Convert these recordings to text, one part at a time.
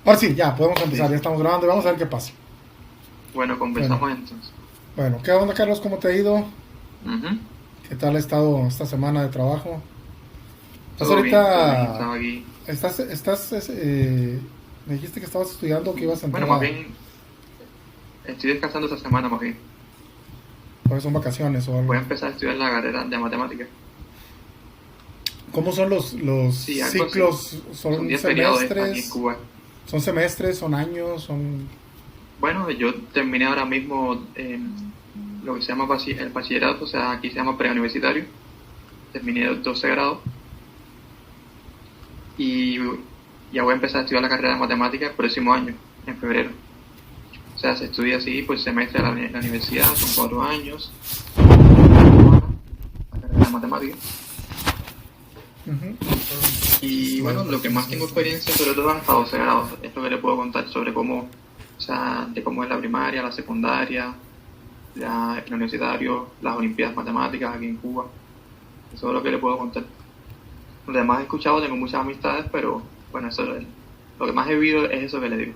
Ahora sí, ya, podemos empezar, ya Listo. estamos grabando y vamos a ver qué pasa. Bueno, Bueno, conversamos entonces. bueno, ¿qué onda, Carlos? ¿Cómo te ha ido? Ujú. ¿Qué tal ha estado esta semana de trabajo? ¿Estás Todo bien, todo bien. ahorita, Estaba aquí. me dijiste que estabas estudiando o que ibas a Bueno, entrar más a, bien estoy descansando esta semana, más bien. pues son vacaciones o Voy algo? a empezar a estudiar la carrera de matemáticas. ¿Cómo son los Sí, algo así. ciclos? Son ¿Son días feriados aquí en semestres? Cuba. ¿Son semestres? ¿Son años? ¿Son...? Bueno, yo terminé ahora mismo lo que se llama el bachillerato, o sea, aquí se llama preuniversitario. Terminé 12 grados y ya voy a empezar a estudiar la carrera de matemáticas el próximo año, en febrero. O sea, se estudia así por semestre en la universidad, son 4 años. La carrera de matemáticas. Ujú. Y bueno, lo que más tengo experiencia sobre todo han estado 12 grados. Es lo que le puedo contar sobre cómo, o sea, de cómo es la primaria, la secundaria, el universitario, las olimpiadas matemáticas aquí en Cuba. Eso es lo que le puedo contar. Lo demás he escuchado, tengo muchas amistades, pero bueno, eso es lo que más he vivido es eso que le digo.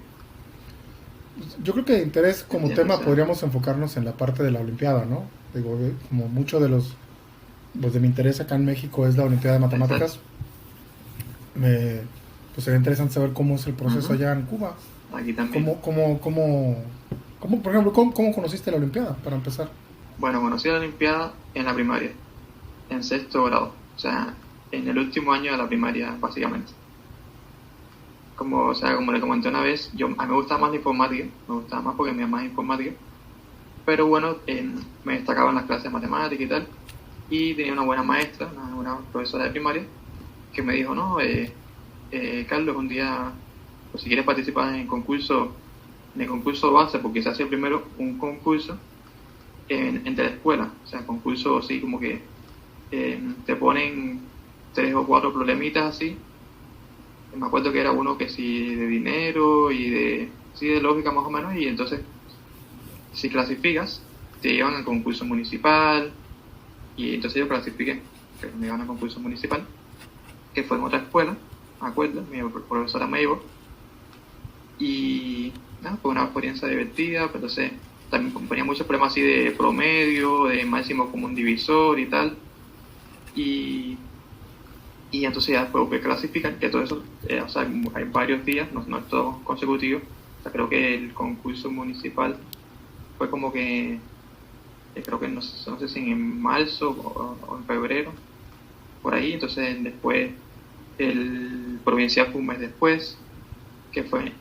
Yo creo que de interés como ¿Entiendes? O tema sea, podríamos enfocarnos en la parte de la Olimpiada, ¿no? Digo, como mucho de los, pues de mi interés acá en México es la Olimpiada de exacto. Matemáticas. Me, pues sería interesante saber cómo es el proceso Ujú. allá en Cuba. Aquí también. ¿Cómo, por ejemplo, cómo conociste la Olimpiada, para empezar? Bueno, conocí la Olimpiada en la primaria, en sexto grado. O sea, en el último año de la primaria, básicamente. Como, o sea, como le comenté una vez, a mí me gustaba más la informática, me gustaba más porque me más informática, pero bueno, me destacaba en las clases de matemática y tal, y tenía una buena maestra, una buena profesora de primaria, que me dijo, no, Carlos, un día, pues, si quieres participar en el concurso base, porque se hace primero un concurso entre la escuela, o sea, concurso así como que te ponen 3 o 4 problemitas así. Me acuerdo que era uno que sí de dinero y sí de lógica más o menos, y entonces si clasificas te llevan al concurso municipal, y entonces yo clasifiqué, que me llevan al concurso municipal, que fue en otra escuela, me acuerdo, mi profesora me llevó, y nada, fue una experiencia divertida, pero entonces también ponía muchos problemas así de promedio, de máximo común divisor y tal, y y entonces ya después que clasificar, que todo eso, o sea, hay varios días, no es todo consecutivo. O sea, creo que el concurso municipal fue como que, creo que no sé si en marzo o en febrero, por ahí. Entonces después el provincial fue un mes después, que fue,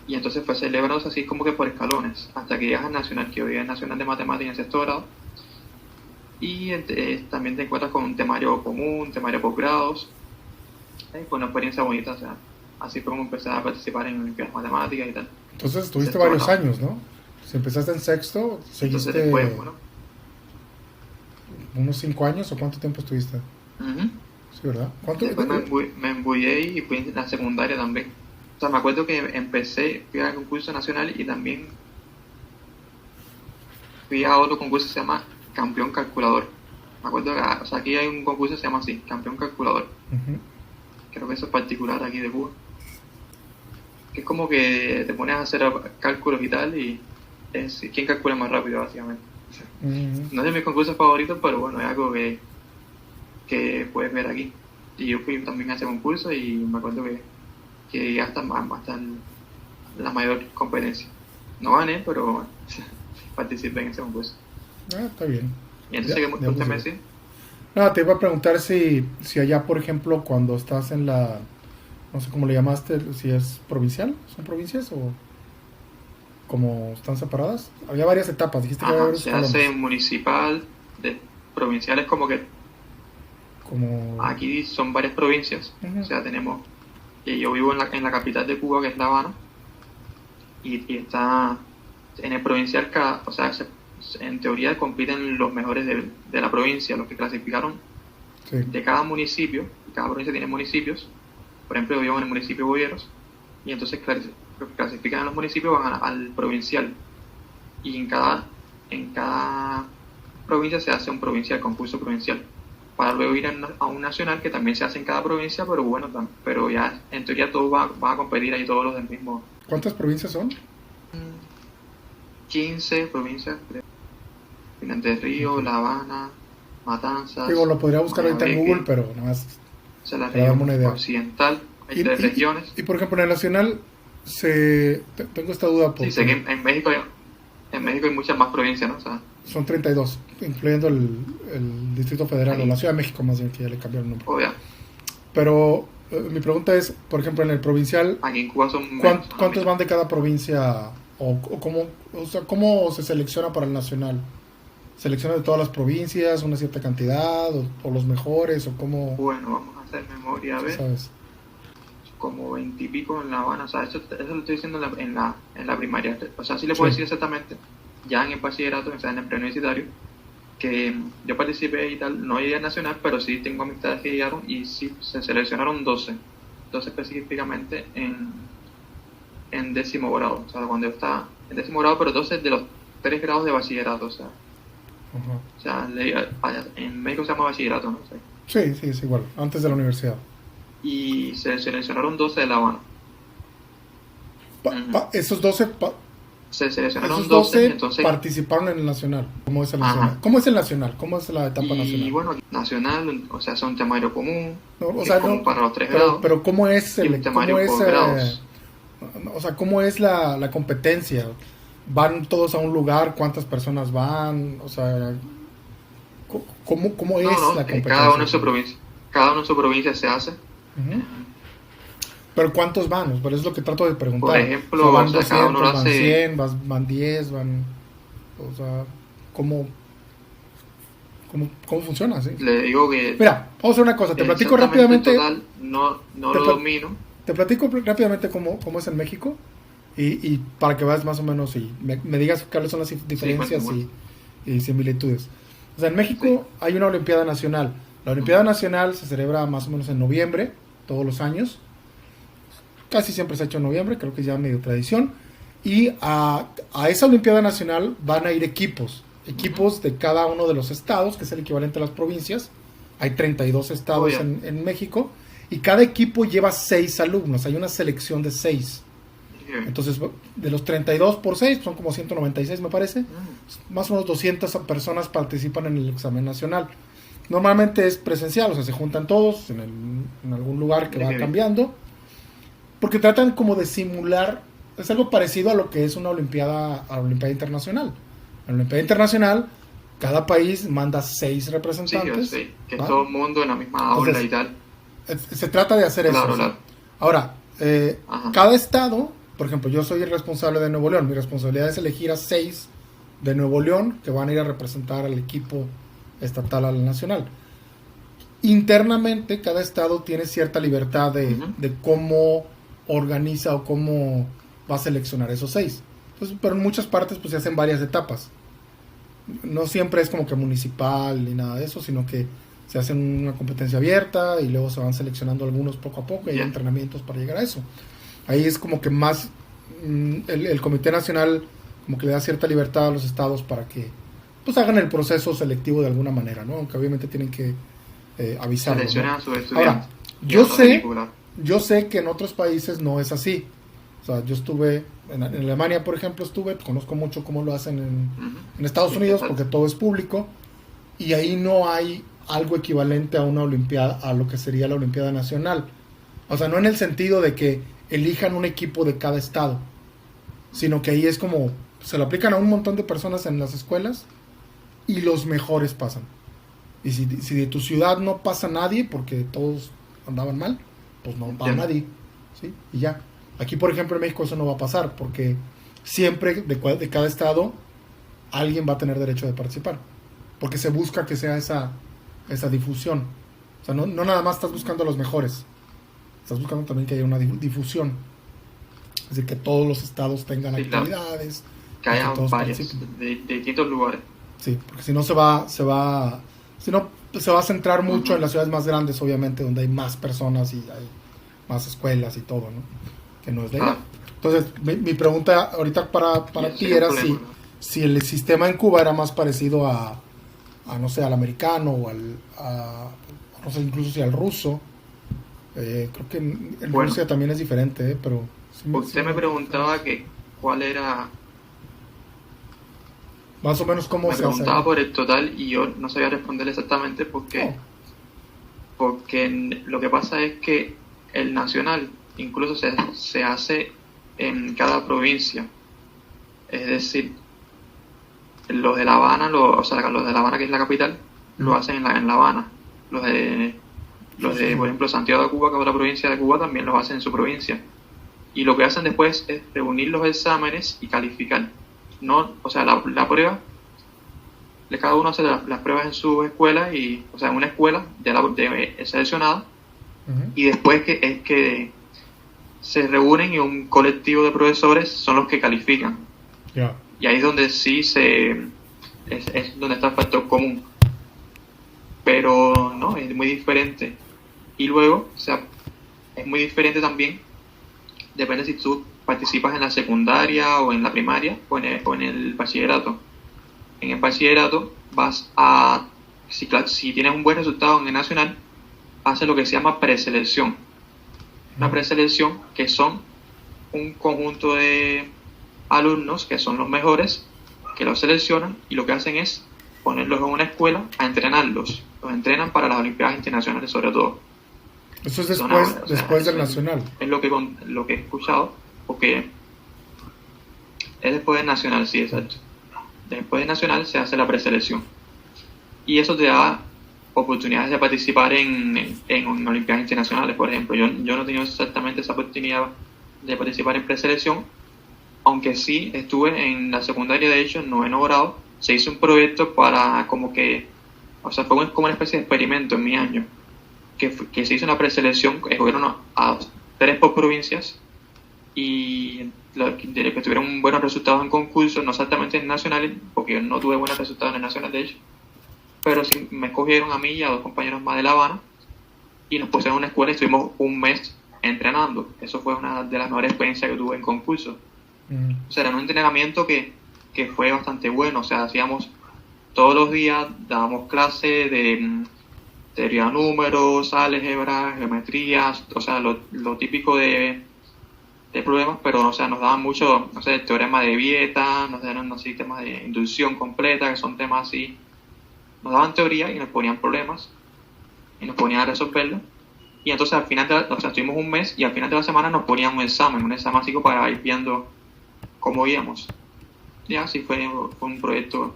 y entonces fue celebrado así como que por escalones, hasta que llegas al nacional, que hoy es nacional de matemáticas en sexto grado. Y también te encuentras con un temario común, temario posgrados. Fue una experiencia bonita, o sea, así fue como empecé a participar en Olimpiadas Matemáticas y tal, Entonces en estuviste sexto varios grado. años, ¿no? Si empezaste en sexto, Entonces después, seguiste bueno, unos 5 años o cuánto tiempo estuviste. uh-huh. Sí, ¿verdad? ¿Cuánto? Después me embullé y fui en la secundaria también. O sea, me acuerdo que fui al concurso nacional y también fui a otro concurso que se llama Campeón Calculador. Me acuerdo que, o sea, aquí hay un concurso que se llama así, Campeón Calculador. Ujú. Creo que eso es particular aquí de Cuba. Que es como que te pones a hacer cálculos y tal, y es quién calcula más rápido, básicamente. Ujú. No es de mis concursos favoritos, pero bueno, es algo que puedes ver aquí. Y yo fui también a ese concurso y me acuerdo que llegué hasta la mayor competencia. No gané, pero bueno, participé en ese concurso. Ah, está bien. Y Ya, entonces, ¿qué ya usted pues me digo. decía? No, te iba a preguntar si allá, por ejemplo, cuando estás en la, no sé cómo le llamaste, si es provincial, ¿son provincias o como están separadas? Había varias etapas, dijiste que había Ajá, varios se hace escalones. municipal, provinciales, como que Como... aquí son varias provincias. O Ujú. sea, tenemos, yo vivo en la capital de Cuba, que es La Habana, y está en el provincial, o sea, en teoría compiten los mejores de la provincia, los que clasificaron Sí. de cada municipio, y cada provincia tiene municipios. Por ejemplo, yo vivo en el municipio de Boyeros, y entonces los que clasifican en los municipios van al provincial, y en cada provincia se hace un provincial, concurso provincial, para luego ir a un nacional que también se hace en cada provincia, pero bueno, pero ya en teoría todos van a competir ahí, todos los del mismo. ¿Cuántas provincias son? 15 provincias, creo. Pinar del Río, La Habana, Matanzas. Digo, lo podría buscar ahorita en Guayabeque, Google, pero nada más o sea, la para darme una región idea. occidental. Hay 3 regiones. Y, por ejemplo, en el nacional, tengo esta duda Sí, sé que en México hay muchas más provincias, ¿no? O sea, son 32, incluyendo el Distrito Federal, ahí, o la Ciudad de México más bien, que ya le cambiaron el nombre. obvio. Pero mi pregunta es, por ejemplo, en el provincial, Aquí en Cuba son menos. ¿cuántos van de cada provincia? ¿Cómo se selecciona para el nacional? ¿Selecciona de todas las provincias una cierta cantidad? ¿O los mejores? ¿O cómo? Bueno, vamos a hacer memoria, a ver. ¿Sabes? Como 20 y pico en La Habana, o sea, eso lo estoy diciendo en la primaria. O sea, sí le puedo decir exactamente, ya en el bachillerato, o sea, en el preuniversitario, que yo participé y tal, no llegué al nacional, pero sí tengo amistades que llegaron y sí se seleccionaron 12 específicamente en 10º grado, o sea, cuando yo estaba en 10º grado, pero 12 de los 3 grados de bachillerato, o sea. Ajá. O sea, en México se llama bachillerato, ¿no? Sí, es igual, antes de la universidad. Y se seleccionaron 12 de La Habana. Esos 12, Se seleccionaron esos 12, 12 entonces. participaron en el nacional. ¿Cómo es el Ajá. nacional? ¿Cómo es el nacional? ¿Cómo es la etapa Y nacional? bueno, nacional, o sea, son temario común, No, o que sea, es como no, para los 3 grados, pero ¿cómo es y un temario por grados. o sea, cómo es la competencia? ¿Van todos a un lugar? ¿Cuántas personas van? O sea, ¿cómo es No, la competencia? cada uno en su provincia. Cada uno en su provincia se hace. Ujú. Pero ¿cuántos van? Pero es lo que trato de preguntar. Por ejemplo, O sea, van o sea, 200, cada uno lo van hace. 100, van 10, van... O sea, ¿cómo funciona? ¿Sí? Le digo que Mira, vamos a hacer una cosa. Te platico exactamente rápidamente. total, no lo domino. Te platico rápidamente cómo es en México y para que veas más o menos y me digas cuáles son las diferencias y similitudes. O sea, en México hay una Olimpiada Nacional. La Olimpiada Nacional se celebra más o menos en noviembre, todos los años. Casi siempre se ha hecho en noviembre, creo que es ya medio tradición. Y a esa Olimpiada Nacional van a ir equipos de cada uno de los estados, que es el equivalente a las provincias. Hay 32 estados en México. Y cada equipo lleva 6 alumnos. Hay una selección de 6. Entonces, de los 32 por 6, son como 196 me parece. Más o menos 200 personas participan en el examen nacional. Normalmente es presencial, o sea, se juntan todos en algún lugar que va cambiando. Porque tratan como de simular, es algo parecido a lo que es una Olimpiada Internacional. En la Olimpiada Internacional, cada país manda 6 representantes. Sí, que es todo el mundo en la misma aula. Entonces, y tal. Se trata de hacer eso. Claro. Ahora, cada estado, por ejemplo, yo soy el responsable de Nuevo León. Mi responsabilidad es elegir a 6 de Nuevo León que van a ir a representar al equipo estatal al nacional. Internamente, cada estado tiene cierta libertad de cómo organiza o cómo va a seleccionar esos 6. Entonces, pero en muchas partes pues se hacen varias etapas. No siempre es como que municipal ni nada de eso, sino que se hacen una competencia abierta y luego se van seleccionando algunos poco a poco y hay entrenamientos para llegar a eso. Ahí es como que más el Comité Nacional como que le da cierta libertad a los estados para que pues hagan el proceso selectivo de alguna manera, ¿no? Aunque obviamente tienen que avisarlo, seleccionar, ¿no? A sus estudiantes. Ahora, yo sé que en otros países no es así. O sea, yo estuve en Alemania, por ejemplo, conozco mucho cómo lo hacen en Estados Unidos, porque todo es público, y ahí no hay algo equivalente a una olimpiada, a lo que sería la Olimpiada Nacional. O sea, no en el sentido de que elijan un equipo de cada estado, sino que ahí es como, se lo aplican a un montón de personas en las escuelas, y los mejores pasan. Y si de tu ciudad no pasa nadie, porque todos andaban mal, pues no va nadie, ¿sí? Y ya. Aquí, por ejemplo, en México eso no va a pasar, porque siempre de cada estado alguien va a tener derecho de participar, porque se busca que sea esa difusión. O sea, no nada más estás buscando a los mejores, estás buscando también que haya una difusión, es decir, que todos los estados tengan actividades, que haya varios de distintos lugares. Sí, porque si no se va a centrar mucho en las ciudades más grandes, obviamente, donde hay más personas y hay más escuelas y todo, ¿no? Que no es de allá. Entonces, mi pregunta ahorita para ti era si el sistema en Cuba era más parecido a no sé, al americano o no sé, incluso si al ruso. Creo que en Rusia también es diferente, pero Usted me preguntaba que cuál era, más o menos cómo me se hace preguntaba ahí. por el total y yo no sabía responderle exactamente Oh, porque lo que pasa es que el nacional incluso se hace en cada provincia. Es decir, los de La Habana, o sea, los de La Habana, que es la capital, lo hacen en La Habana. Los de, sí, sí, sí. por ejemplo, Santiago de Cuba, que es otra provincia de Cuba, también los hacen en su provincia. Y lo que hacen después es reunir los exámenes y calificar. No, o sea, la prueba, cada uno hace las pruebas en su escuela, y, o sea, en una escuela seleccionada, Ujú. y después es que se reúnen y un colectivo de profesores son los que califican. Ya. Y ahí es donde sí es donde está el factor común. Pero no, es muy diferente. Y luego, o sea, es muy diferente también, depende si tú participas en la secundaria o en la primaria o en el bachillerato. En el bachillerato vas a, si tienes un buen resultado en el nacional, haces lo que se llama preselección. Una preselección que son un conjunto de alumnos que son los mejores, que los seleccionan y lo que hacen es ponerlos en una escuela a entrenarlos. Los entrenan para las Olimpiadas Internacionales sobre todo. Eso es Son después, ahora, o sea, después del eso nacional. es lo que he escuchado, porque es después del nacional, sí, exacto. Después del nacional se hace la preselección. Y eso te da oportunidades de participar en Olimpiadas Internacionales, por ejemplo. Yo no he tenido exactamente esa oportunidad de participar en preselección, aunque sí estuve en la secundaria, de hecho, en noveno grado. Se hizo un proyecto para como que, o sea, fue como una especie de experimento en mi año, que se hizo una preselección, escogieron a 3 por provincias, y de que tuvieron buenos resultados en concursos, no exactamente en nacionales, porque yo no tuve buenos resultados en el nacional, de hecho, pero sí me escogieron a mí y a 2 compañeros más de La Habana, y nos pusieron en una escuela y estuvimos un mes entrenando. Eso fue una de las mejores experiencias que tuve en concursos. Mm. O sea, era un entrenamiento que fue bastante bueno. O sea, hacíamos todos los días, dábamos clase de teoría de números, álgebra, geometrías, o sea, lo típico de problemas, pero, o sea, nos daban mucho, no sé, el teorema de Vieta, nos daban así temas de inducción completa, que son temas así. Nos daban teoría y nos ponían problemas y nos ponían a resolverlos. Y entonces al final, o sea, estuvimos un mes y al final de la semana nos ponían un examen así para ir viendo cómo íbamos. Ya, sí fue un proyecto.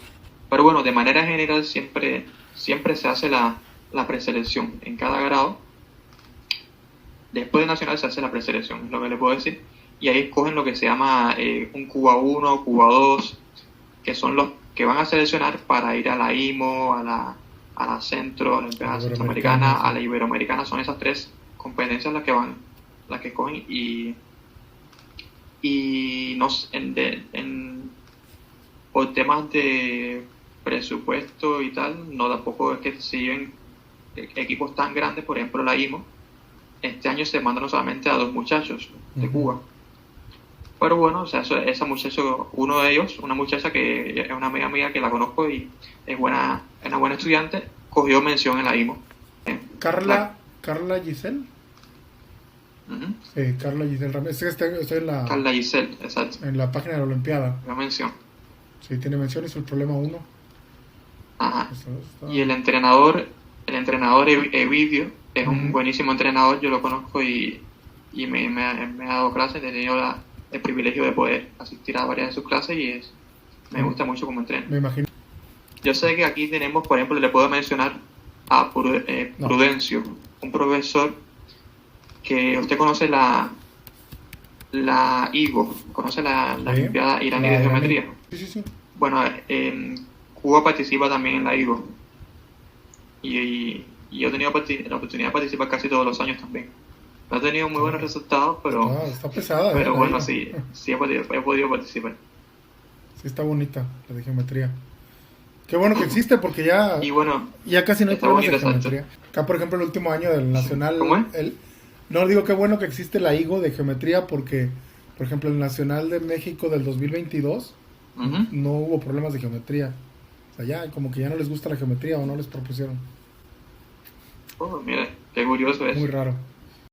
Pero bueno, de manera general siempre se hace la preselección en cada grado. Después de nacional se hace la preselección, es lo que le puedo decir. Y ahí escogen lo que se llama un Cuba 1, Cuba 2, que son los que van a seleccionar para ir a la IMO, a la Centro, a la Olimpiada Centroamericana, a la Iberoamericana. Son esas 3 competencias las que escogen, y nos, por temas de presupuesto y tal, no tampoco es que se lleven equipos tan grandes. Por ejemplo, la IMO, este año se mandaron solamente a 2 muchachos de Cuba. Pero bueno, o sea, ese muchacho, uno de ellos, una muchacha que es una amiga mía que la conozco y es una buena estudiante, cogió mención en la IMO. Carla Giselle. Uh-huh. Sí, Carla Giselle Ramírez. Sí, estoy Carla Giselle, exacto. en la página de la Olimpiada. La mención. Sí, tiene mención, es el problema 1. Ajá. Y el entrenador Evidio es un buenísimo entrenador, yo lo conozco y me ha dado clases, he tenido el privilegio de poder asistir a varias de sus clases y me gusta mucho como entrena. Me imagino. Yo sé que aquí tenemos, por ejemplo, le puedo mencionar a Prudencio, un profesor que usted conoce la IGO, conoce la Olimpiada iraní de Geometría. Sí. Bueno, Cuba participa también en la IGO y yo he tenido la oportunidad de participar casi todos los años también. No he tenido muy buenos resultados, pero está pesada. Pero bueno, sí he podido participar. Sí, está bonita la de geometría. Qué bueno que existe, porque ya, y bueno, ya casi no hay pruebas de geometría. Exacto. Acá, por ejemplo, el último año del nacional... ¿Cómo es? No, digo qué bueno que existe la IGO de geometría, porque, por ejemplo, el nacional de México del 2022 no hubo problemas de geometría. O sea, ya como que ya no les gusta la geometría o no les propusieron. Oh, mira, qué curioso es. Muy raro.